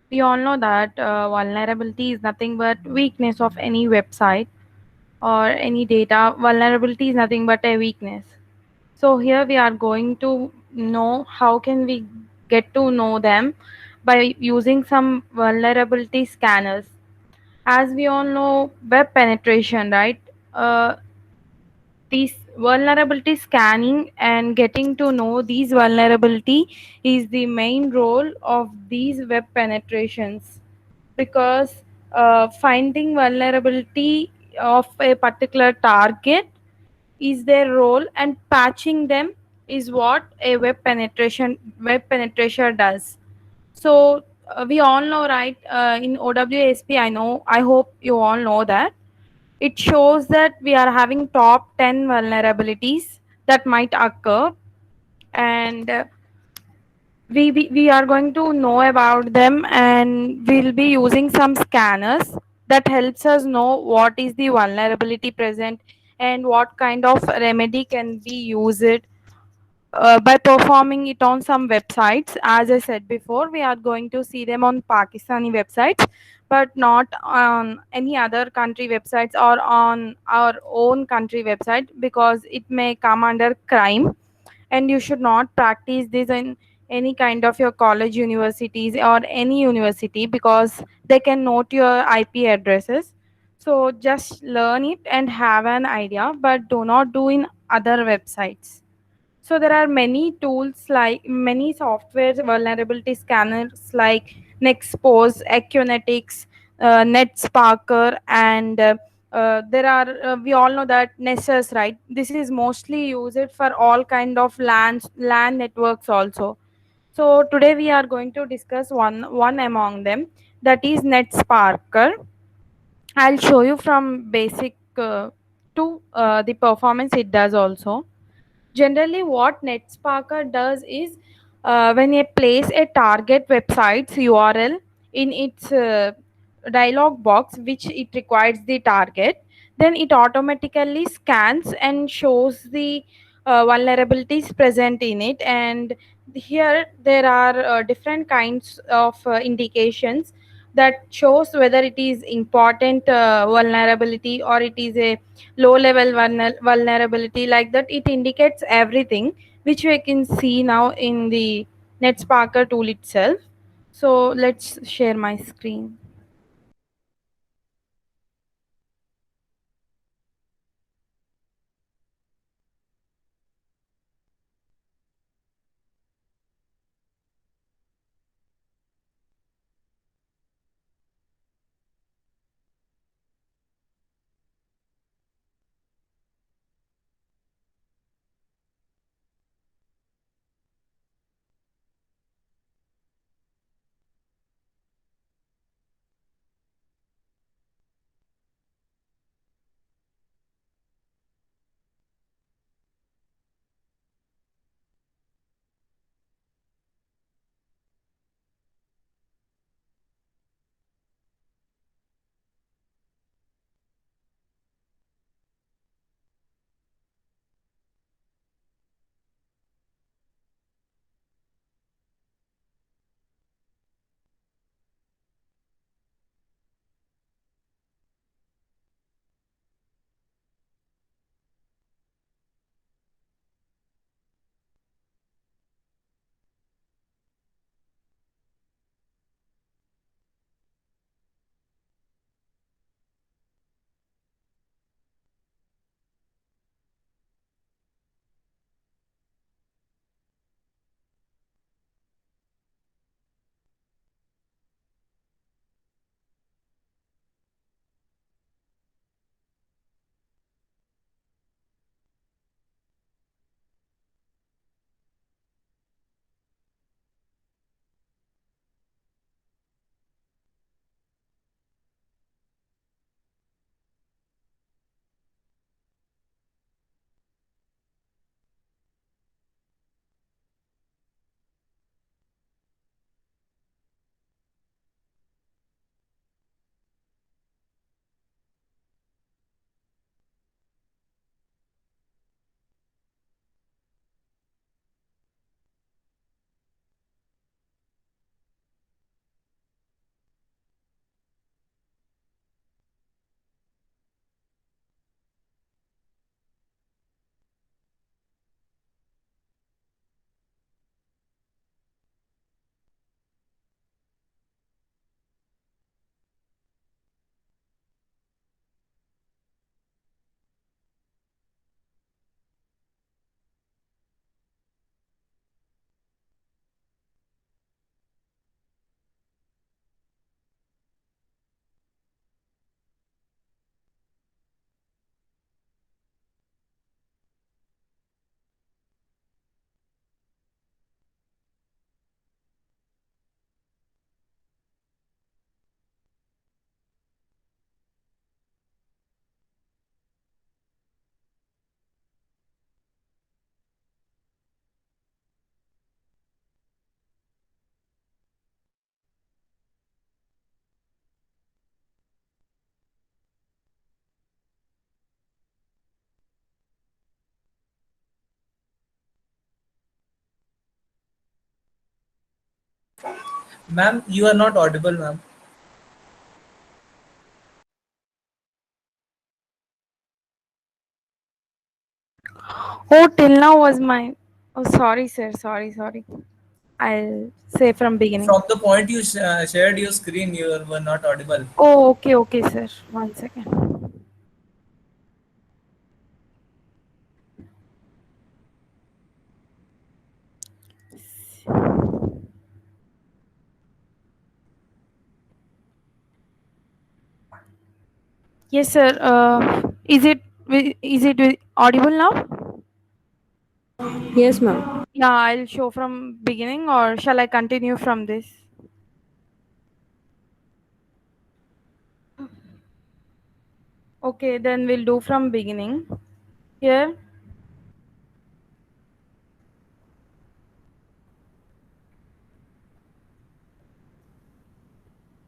We all know that vulnerability is nothing but weakness of any website or any data. Vulnerability is nothing but a weakness. So here we are going to know how can we get to know them by using some vulnerability scanners. As we all know, web penetration, right? Uh, these vulnerability scanning and getting to know these vulnerability is the main role of these web penetrations, because finding vulnerability of a particular target is their role, and patching them is what a web penetration does. So we all know, right? In OWASP, I hope you all know that it shows that we are having top 10 vulnerabilities that might occur, and we are going to know about them, and we'll be using some scanners that helps us know what is the vulnerability present and what kind of remedy can be used by performing it on some websites. As I said before, we are going to see them on Pakistani websites, but not on any other country websites or on our own country website, because it may come under crime, and you should not practice this in any kind of your college, universities, or any university, because they can note your IP addresses. So just learn it and have an idea, but do not do in other websites. So there are many tools, like many software vulnerability scanners like Nexpose, Acunetics, NetSparker, and there are we all know that Nessus, right? This is mostly used for all kind of LAN networks also. So today we are going to discuss one among them, that is NetSparker. I'll show you from basic to the performance it does also. Generally, what NetSparker does is, when you place a target website's URL in its dialog box, which it requires the target, then it automatically scans and shows the vulnerabilities present in it. And here there are different kinds of indications that shows whether it is important vulnerability or it is a low level vulnerability. Like that, it indicates everything, which we can see now in the NetSparker tool itself. So let's share my screen. Ma'am, you are not audible, ma'am. Oh, till now was my. Oh, sorry, sir. Sorry, sorry. I'll say from beginning. From the point you shared your screen, you were not audible. Oh, okay, okay, sir. One second. Yes, sir. Is it audible now? Yes, ma'am. Yeah, I'll show from beginning, or shall I continue from this? Okay, then we'll do from beginning. Here,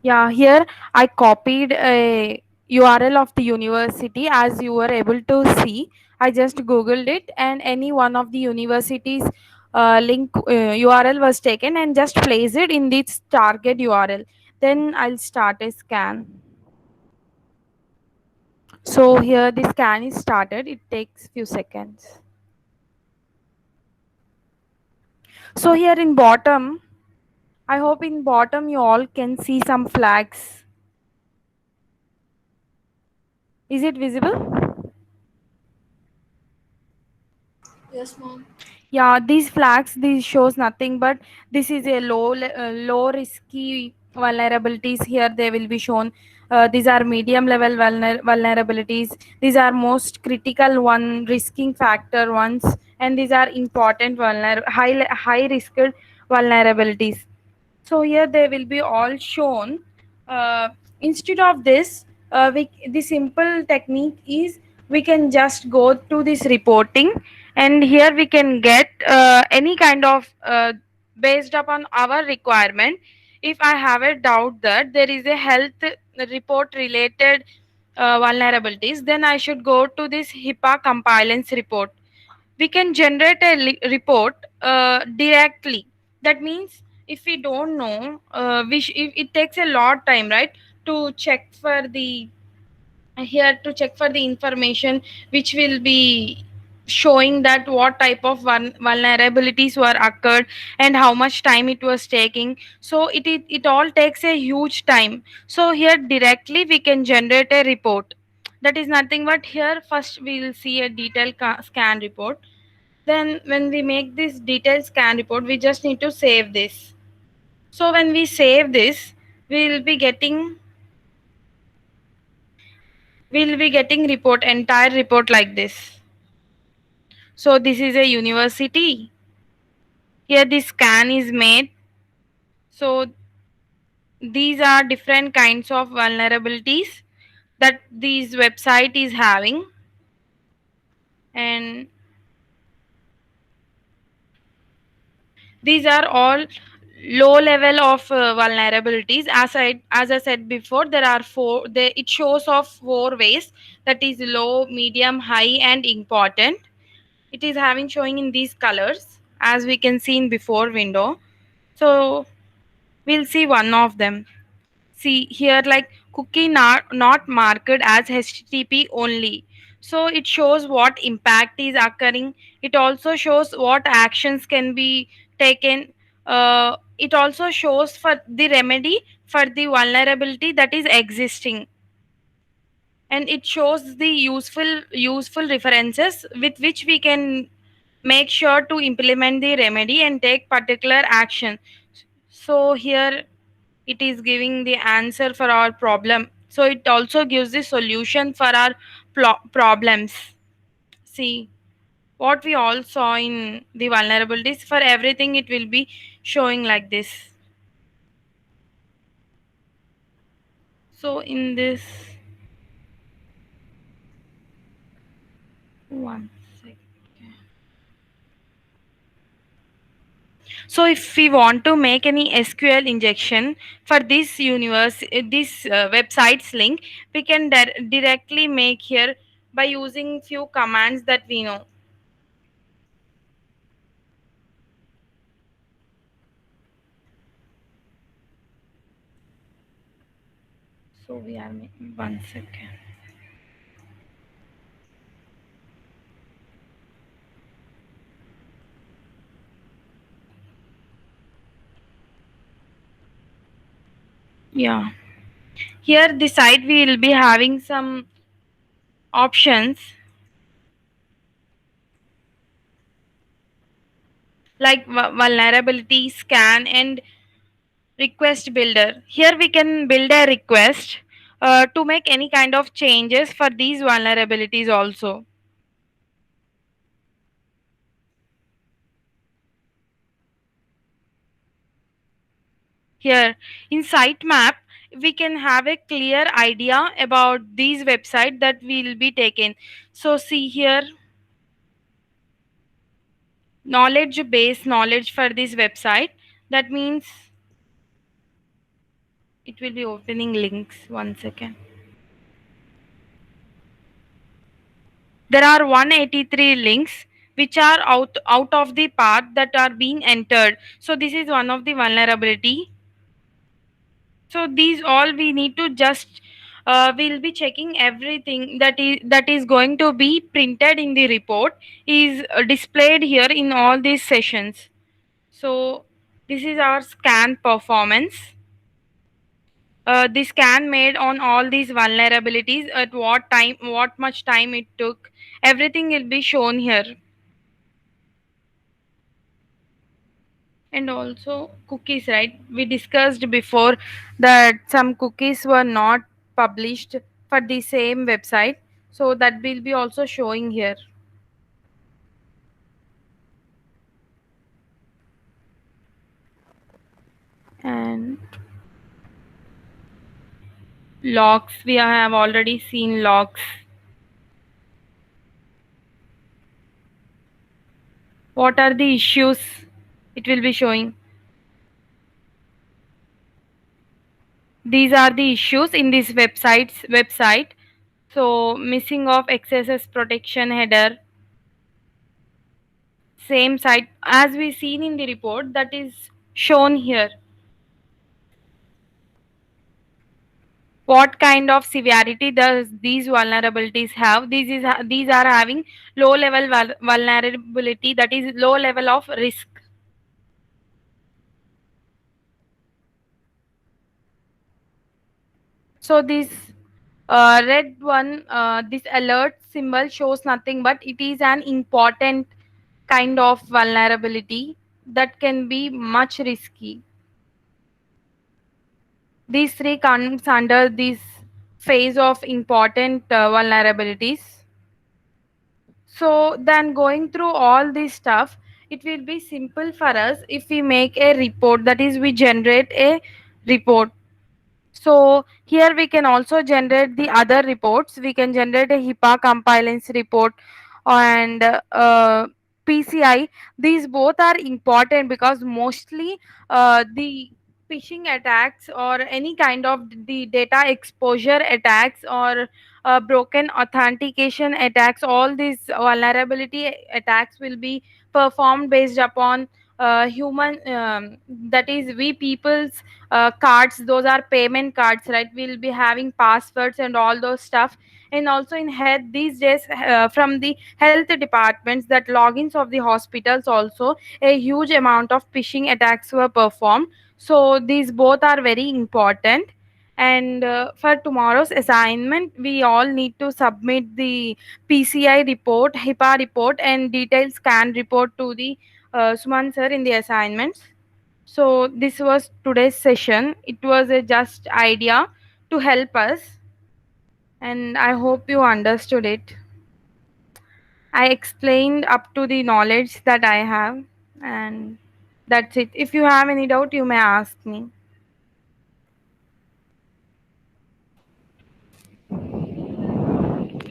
yeah, here I copied a URL of the university as you were able to see. I just googled it, and any one of the universities link URL was taken and just place it in this target URL. Then I'll start a scan. So here the scan is started. It takes few seconds. So here in bottom, I hope in bottom you all can see some flags. Is it visible? Yes, ma'am. Yeah, these flags, these shows nothing but this is a low risky vulnerabilities. Here they will be shown. These are medium level vulnerabilities. These are most critical one risking factor ones, and these are important high risk vulnerabilities. So here they will be all shown. Instead of this, the simple technique is we can just go to this reporting, and here we can get any kind of based upon our requirement. If I have a doubt that there is a health report related vulnerabilities, then I should go to this HIPAA compliance report. We can generate a report directly. That means if we don't know, it takes a lot time, right, to check for the here to check for the information which will be showing that what type of vulnerabilities were occurred and how much time it was taking. So it all takes a huge time. So here directly we can generate a report. That is nothing but here first we will see a detailed scan report. Then when we make this detailed scan report, we just need to save this. So when we save this, we will be getting we'll be getting report entire report like this. So this is a university. Here the scan is made. So these are different kinds of vulnerabilities that this website is having, and these are all low level of vulnerabilities. As I said before, there are it shows of four ways, that is low, medium, high, and important. It is having showing in these colors as we can see in before window. So we'll see one of them. See here, like cookie not marked as HTTP only. So it shows what impact is occurring. It also shows what actions can be taken. It also shows for the remedy for the vulnerability that is existing, and it shows the useful references with which we can make sure to implement the remedy and take particular action. So here it is giving the answer for our problem. So it also gives the solution for our problems. See what we all saw in the vulnerabilities, for everything it will be showing like this. So in this one sec. So if we want to make any SQL injection for this website's link, we can directly make here by using few commands that we know. So we are 1 second. Yeah. Here this side we will be having some options like vulnerability scan and request builder. Here we can build a request to make any kind of changes for these vulnerabilities also. Here in sitemap, we can have a clear idea about these website that will be taken. So see here, knowledge base knowledge for this website. That means it will be opening links. 1 second. There are 183 links which are out of the path that are being entered. So this is one of the vulnerability. So these all we need to just we'll be checking everything that is going to be printed in the report is displayed here in all these sessions. So this is our scan performance. The scan made on all these vulnerabilities, at what time, what much time it took, everything will be shown here. And also cookies, right? We discussed before that some cookies were not published for the same website, so that will be also showing here. And logs, we have already seen logs. What are the issues it will be showing? These are the issues in this website. So missing of XSS protection header, same site as we seen in the report that is shown here. What kind of severity does these vulnerabilities have? These are having low level vulnerability, that is low level of risk. So this red one, this alert symbol shows nothing but it is an important kind of vulnerability that can be much risky. These three comes under this phase of important vulnerabilities. So then going through all this stuff, it will be simple for us if we make a report, that is we generate a report. So here we can also generate the other reports. We can generate a HIPAA compliance report and PCI. These both are important because mostly the phishing attacks or any kind of the data exposure attacks or broken authentication attacks, all these vulnerability attacks will be performed based upon human, that is we people's cards. Those are payment cards, right? We'll be having passwords and all those stuff. And also in head these days, from the health departments, that logins of the hospitals also, a huge amount of phishing attacks were performed. So these both are very important. And for tomorrow's assignment, we all need to submit the PCI report, HIPAA report, and detailed scan report to the Suman sir in the assignments. So this was today's session. It was a just idea to help us, and I hope you understood it. I explained up to the knowledge that I have, and that's it. If you have any doubt, you may ask me.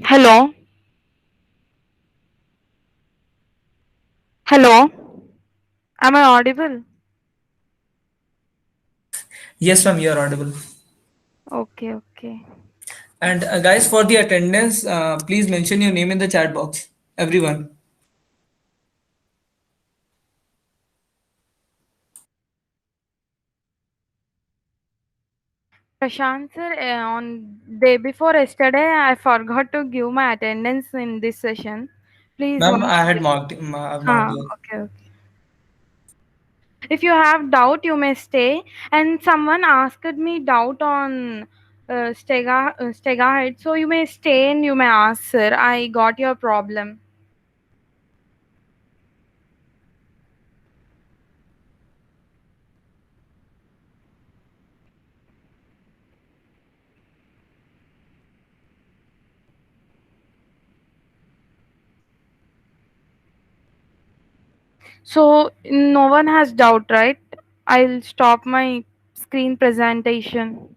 Hello? Hello? Am I audible? Yes, ma'am, you are audible. Okay, okay. And guys, for the attendance, please mention your name in the chat box. Everyone. Prashant sir, on day before yesterday, I forgot to give my attendance in this session. Please Ma'am, once. I had I've marked Huh, you. okay, okay. If you have doubt, you may stay. And someone asked me doubt on Stega head, so you may stay and you may ask, sir. I got your problem. So no one has doubt, right? I'll stop my screen presentation.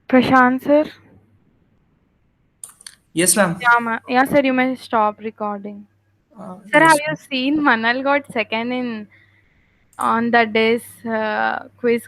Prashant sir? Yes, ma'am. Yeah, sir, you may stop recording. Sir, have Yes, you ma'am. seen Manal got second in on the day's quiz